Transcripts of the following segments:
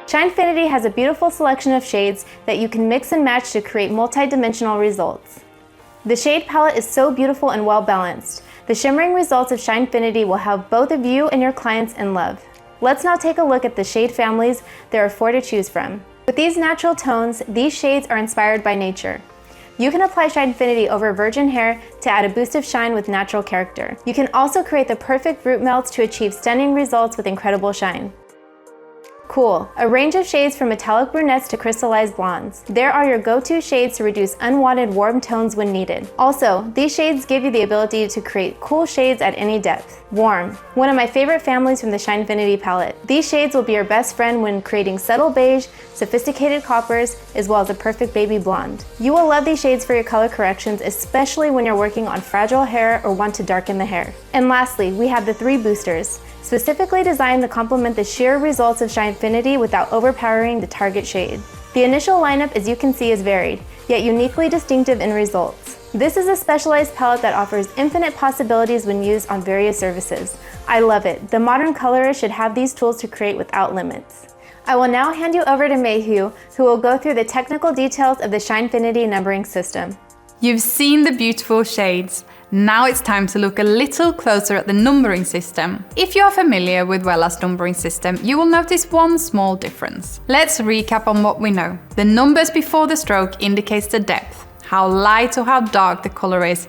Shinefinity has a beautiful selection of shades that you can mix and match to create multi-dimensional results. The shade palette is so beautiful and well balanced. The shimmering results of Shinefinity will have both of you and your clients in love. Let's now take a look at the shade families. There are 4 to choose from. With these natural tones, these shades are inspired by nature. You can apply Shinefinity over virgin hair to add a boost of shine with natural character. You can also create the perfect root melts to achieve stunning results with incredible shine. Cool, a range of shades from metallic brunettes to crystallized blondes. There are your go-to shades to reduce unwanted warm tones when needed. Also, these shades give you the ability to create cool shades at any depth. Warm, one of my favorite families from the Shinefinity palette. These shades will be your best friend when creating subtle beige, sophisticated coppers, as well as a perfect baby blonde. You will love these shades for your color corrections, especially when you're working on fragile hair or want to darken the hair. And lastly, we have the 3 boosters, specifically designed to complement the sheer results of Shinefinity without overpowering the target shade. The initial lineup, as you can see, is varied, yet uniquely distinctive in results. This is a specialized palette that offers infinite possibilities when used on various surfaces. I love it. The modern colorist should have these tools to create without limits. I will now hand you over to Meiju, who will go through the technical details of the Shinefinity numbering system. You've seen the beautiful shades. Now it's time to look a little closer at the numbering system. If you are familiar with Wella's numbering system, you will notice one small difference. Let's recap on what we know. The numbers before the stroke indicates the depth, how light or how dark the color is,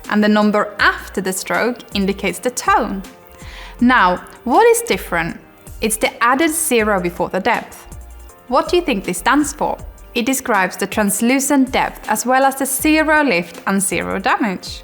and the number after the stroke indicates the tone. Now, what is different? It's the added 0 before the depth. What do you think this stands for? It describes the translucent depth as well as the 0 lift and 0 damage.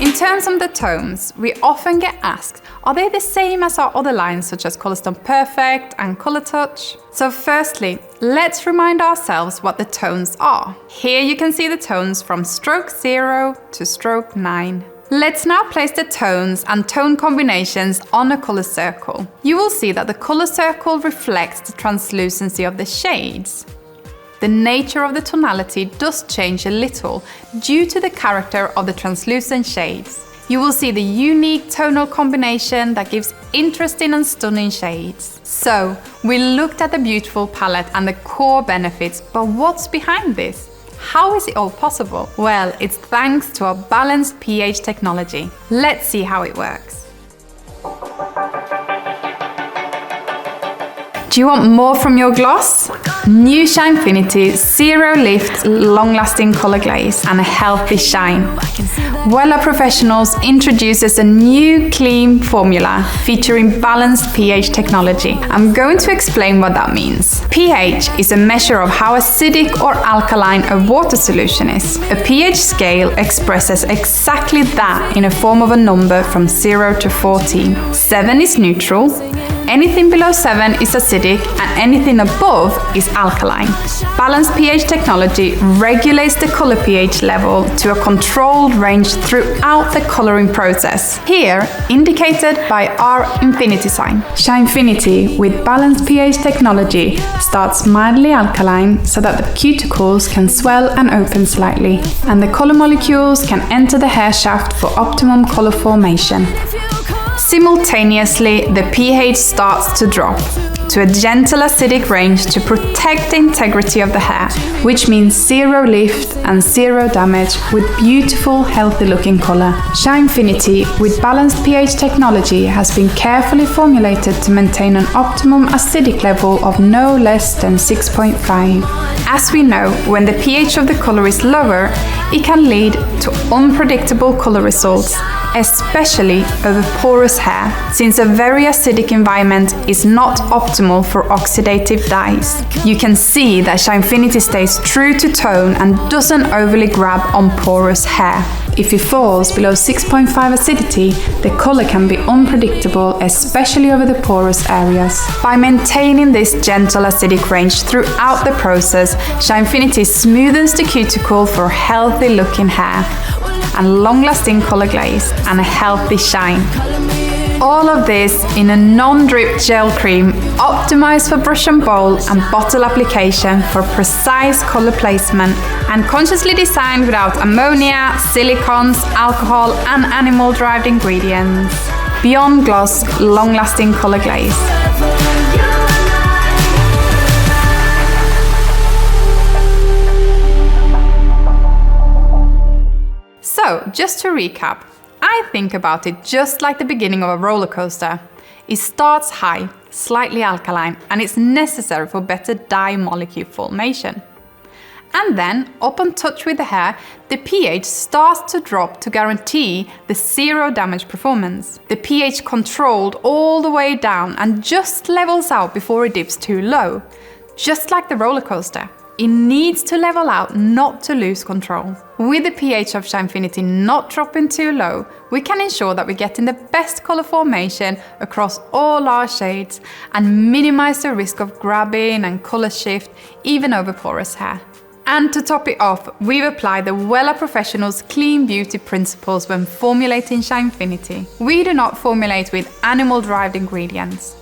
In terms of the tones, we often get asked, are they the same as our other lines such as Colorstone Perfect and Color Touch? So firstly, let's remind ourselves what the tones are. Here you can see the tones from stroke 0 to stroke 9. Let's now place the tones and tone combinations on a color circle. You will see that the color circle reflects the translucency of the shades. The nature of the tonality does change a little due to the character of the translucent shades. You will see the unique tonal combination that gives interesting and stunning shades. So, we looked at the beautiful palette and the core benefits, but what's behind this? How is it all possible? Well, it's thanks to our balanced pH technology. Let's see how it works. Do you want more from your gloss? New Shinefinity, 0 lift, long-lasting color glaze and a healthy shine. Wella Professionals introduces a new clean formula featuring balanced pH technology. I'm going to explain what that means. pH is a measure of how acidic or alkaline a water solution is. A pH scale expresses exactly that in a form of a number from 0 to 14. 7 is neutral. Anything below 7 is acidic and anything above is alkaline. Balanced pH technology regulates the color pH level to a controlled range throughout the coloring process, here indicated by our infinity sign. Shinefinity with balanced pH technology starts mildly alkaline so that the cuticles can swell and open slightly, and the color molecules can enter the hair shaft for optimum color formation. Simultaneously, the pH starts to drop to a gentle acidic range to protect the integrity of the hair, which means 0 lift and 0 damage with beautiful, healthy looking color. Shinefinity with balanced pH technology has been carefully formulated to maintain an optimum acidic level of no less than 6.5. As we know, when the pH of the color is lower, it can lead to unpredictable color results, especially over porous hair, since a very acidic environment is not optimal for oxidative dyes. You can see that Shinefinity stays true to tone and doesn't overly grab on porous hair. If it falls below 6.5 acidity, the color can be unpredictable, especially over the porous areas. By maintaining this gentle acidic range throughout the process, Shinefinity smoothens the cuticle for healthy looking hair and long-lasting color glaze and a healthy shine. All of this in a non-drip gel cream optimized for brush and bowl and bottle application for precise color placement and consciously designed without ammonia, silicones, alcohol and animal-derived ingredients. beyond gloss, long-lasting color glaze. So, just to recap, I think about it just like the beginning of a roller coaster. It starts high, slightly alkaline, and it's necessary for better dye molecule formation. And then, upon touch with the hair, the pH starts to drop to guarantee the zero damage performance. The pH controlled all the way down and just levels out before it dips too low. Just like the roller coaster, it needs to level out not to lose control. With the pH of Shinefinity not dropping too low, we can ensure that we're getting the best color formation across all our shades and minimize the risk of grabbing and color shift even over porous hair. And to top it off, we've applied the Wella Professional's clean beauty principles when formulating Shinefinity. We do not formulate with animal-derived ingredients.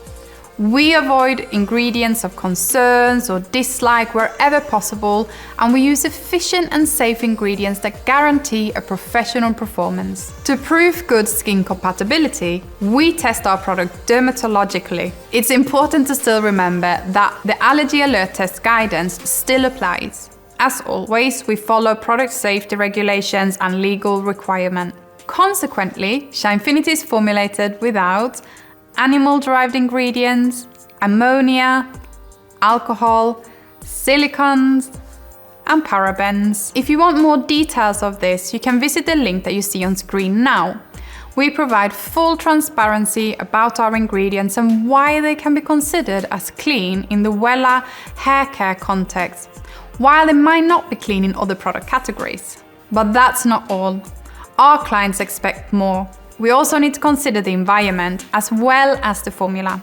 We avoid ingredients of concerns or dislike wherever possible, and we use efficient and safe ingredients that guarantee a professional performance. To prove good skin compatibility, we test our product dermatologically. It's important to still remember that the allergy alert test guidance still applies. As always, we follow product safety regulations and legal requirements. Consequently, Shinefinity is formulated without animal-derived ingredients, ammonia, alcohol, silicones, and parabens. If you want more details of this, you can visit the link that you see on screen now. We provide full transparency about our ingredients and why they can be considered as clean in the Wella hair care context, while they might not be clean in other product categories. But that's not all. Our clients expect more. We also need to consider the environment as well as the formula.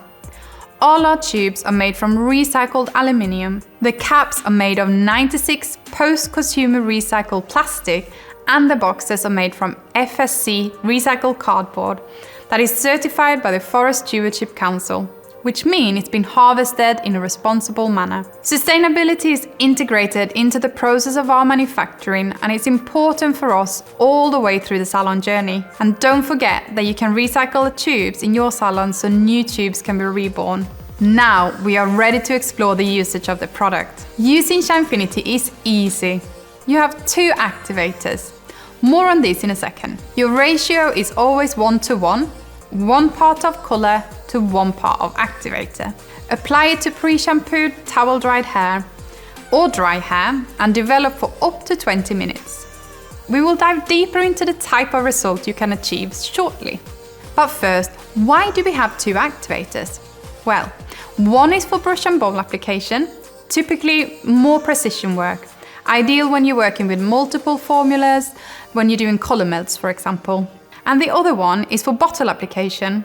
All our tubes are made from recycled aluminium. The caps are made of 96 post-consumer recycled plastic, and the boxes are made from FSC recycled cardboard that is certified by the Forest Stewardship Council, which means it's been harvested in a responsible manner. Sustainability is integrated into the process of our manufacturing, and it's important for us all the way through the salon journey. And don't forget that you can recycle the tubes in your salon so new tubes can be reborn. Now we are ready to explore the usage of the product. Using Shinefinity is easy. You have 2 activators. More on this in a second. Your ratio is always 1:1, 1 part of color to 1 part of activator. Apply it to pre-shampooed, towel-dried hair or dry hair and develop for up to 20 minutes. We will dive deeper into the type of result you can achieve shortly. But first, why do we have 2 activators? Well, one is for brush and bowl application, typically more precision work, ideal when you're working with multiple formulas, when you're doing color melts, for example. And the other one is for bottle application.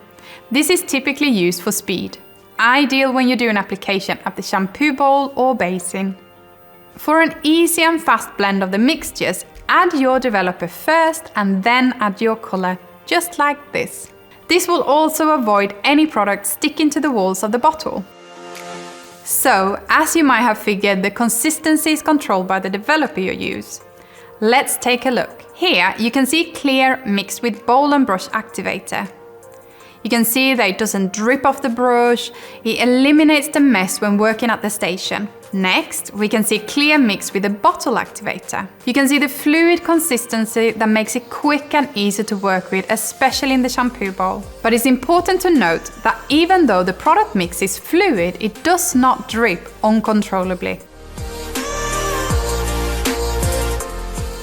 This is typically used for speed, ideal when you do an application at the shampoo bowl or basin. For an easy and fast blend of the mixtures, add your developer first and then add your color, just like this. This will also avoid any product sticking to the walls of the bottle. So, as you might have figured, the consistency is controlled by the developer you use. Let's take a look. Here you can see clear mixed with bowl and brush activator. You can see that it doesn't drip off the brush, it eliminates the mess when working at the station. Next, we can see clear mix with a bottle activator. You can see the fluid consistency that makes it quick and easy to work with, especially in the shampoo bowl. But it's important to note that even though the product mix is fluid, it does not drip uncontrollably.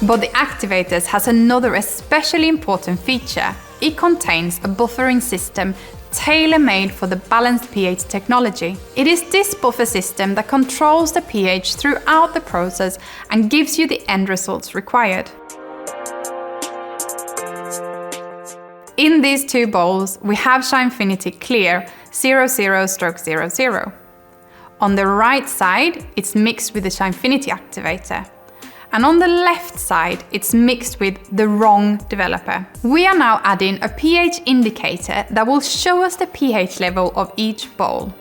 But the activators has another especially important feature. It contains a buffering system tailor-made for the balanced pH technology. It is this buffer system that controls the pH throughout the process and gives you the end results required. In these 2 bowls, we have Shinefinity Clear 00/00. On the right side, it's mixed with the Shinefinity activator. And on the left side, it's mixed with the wrong developer. We are now adding a pH indicator that will show us the pH level of each bowl.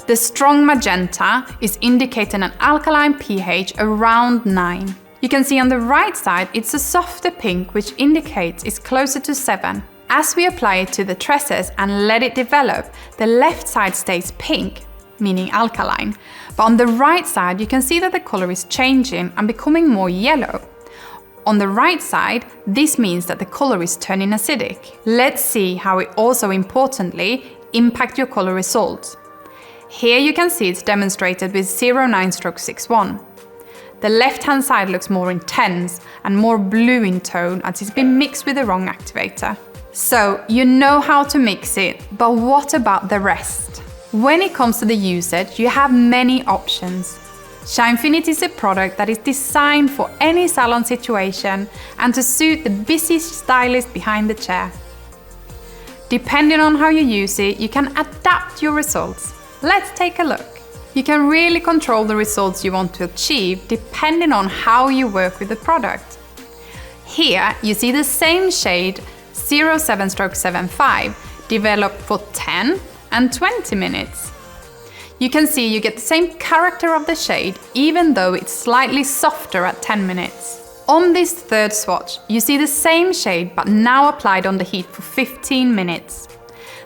The strong magenta is indicating an alkaline pH around 9. You can see on the right side, it's a softer pink, which indicates it's closer to 7. As we apply it to the tresses and let it develop, the left side stays pink, meaning alkaline, but on the right side you can see that the color is changing and becoming more yellow. On the right side, this means that the color is turning acidic. Let's see how it also importantly impacts your color results. Here you can see it's demonstrated with 09/61. The left-hand side looks more intense and more blue in tone as it's been mixed with the wrong activator. So you know how to mix it, but what about the rest? When it comes to the usage, you have many options. Shinefinity is a product that is designed for any salon situation and to suit the busy stylist behind the chair. Depending on how you use it, you can adapt your results. Let's take a look. You can really control the results you want to achieve depending on how you work with the product. Here you see the same shade 07/75 developed for 10 and 20 minutes. You can see you get the same character of the shade even though it's slightly softer at 10 minutes. On this third swatch, you see the same shade but now applied on the heat for 15 minutes.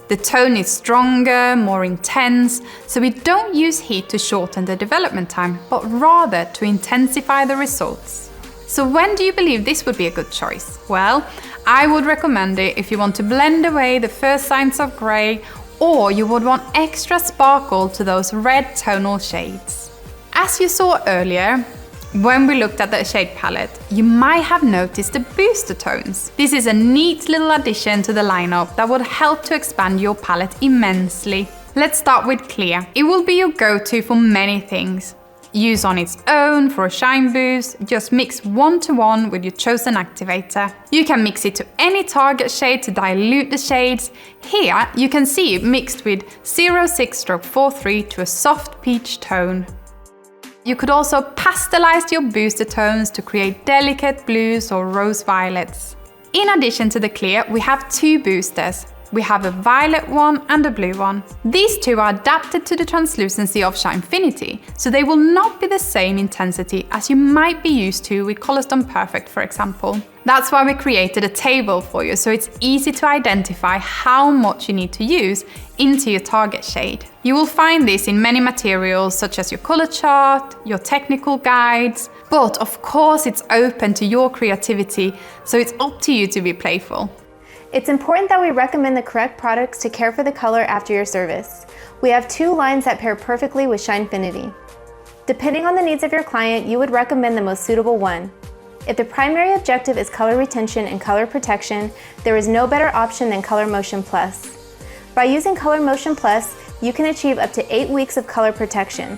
The tone is stronger, more intense, so we don't use heat to shorten the development time, but rather to intensify the results. So when do you believe this would be a good choice? Well, I would recommend it if you want to blend away the first signs of grey, or you would want extra sparkle to those red tonal shades. As you saw earlier, when we looked at the shade palette, you might have noticed the booster tones. This is a neat little addition to the lineup that would help to expand your palette immensely. Let's start with clear. It will be your go-to for many things. Use on its own for a shine boost, just mix 1-to-1 with your chosen activator. You can mix it to any target shade to dilute the shades. Here you can see it mixed with 06/43 to a soft peach tone. You could also pastelize your booster tones to create delicate blues or rose violets. In addition to the clear, we have two boosters. We have a violet one and a blue one. These two are adapted to the translucency of Shinefinity, so they will not be the same intensity as you might be used to with Colors Done Perfect, for example. That's why we created a table for you, so it's easy to identify how much you need to use into your target shade. You will find this in many materials such as your color chart, your technical guides, but of course it's open to your creativity, so it's up to you to be playful. It's important that we recommend the correct products to care for the color after your service. We have two lines that pair perfectly with Shinefinity. Depending on the needs of your client, you would recommend the most suitable one. If the primary objective is color retention and color protection, there is no better option than Color Motion Plus. By using Color Motion Plus, you can achieve up to 8 weeks of color protection.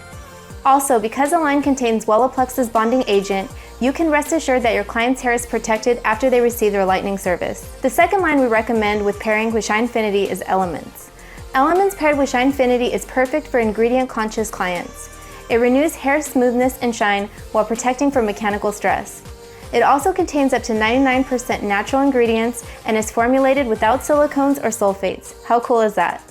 Also, because the line contains Wella's bonding agent, you can rest assured that your client's hair is protected after they receive their lightening service. The second line we recommend with pairing with Shinefinity is Elements. Elements paired with Shinefinity is perfect for ingredient-conscious clients. It renews hair smoothness and shine while protecting from mechanical stress. It also contains up to 99% natural ingredients and is formulated without silicones or sulfates. How cool is that?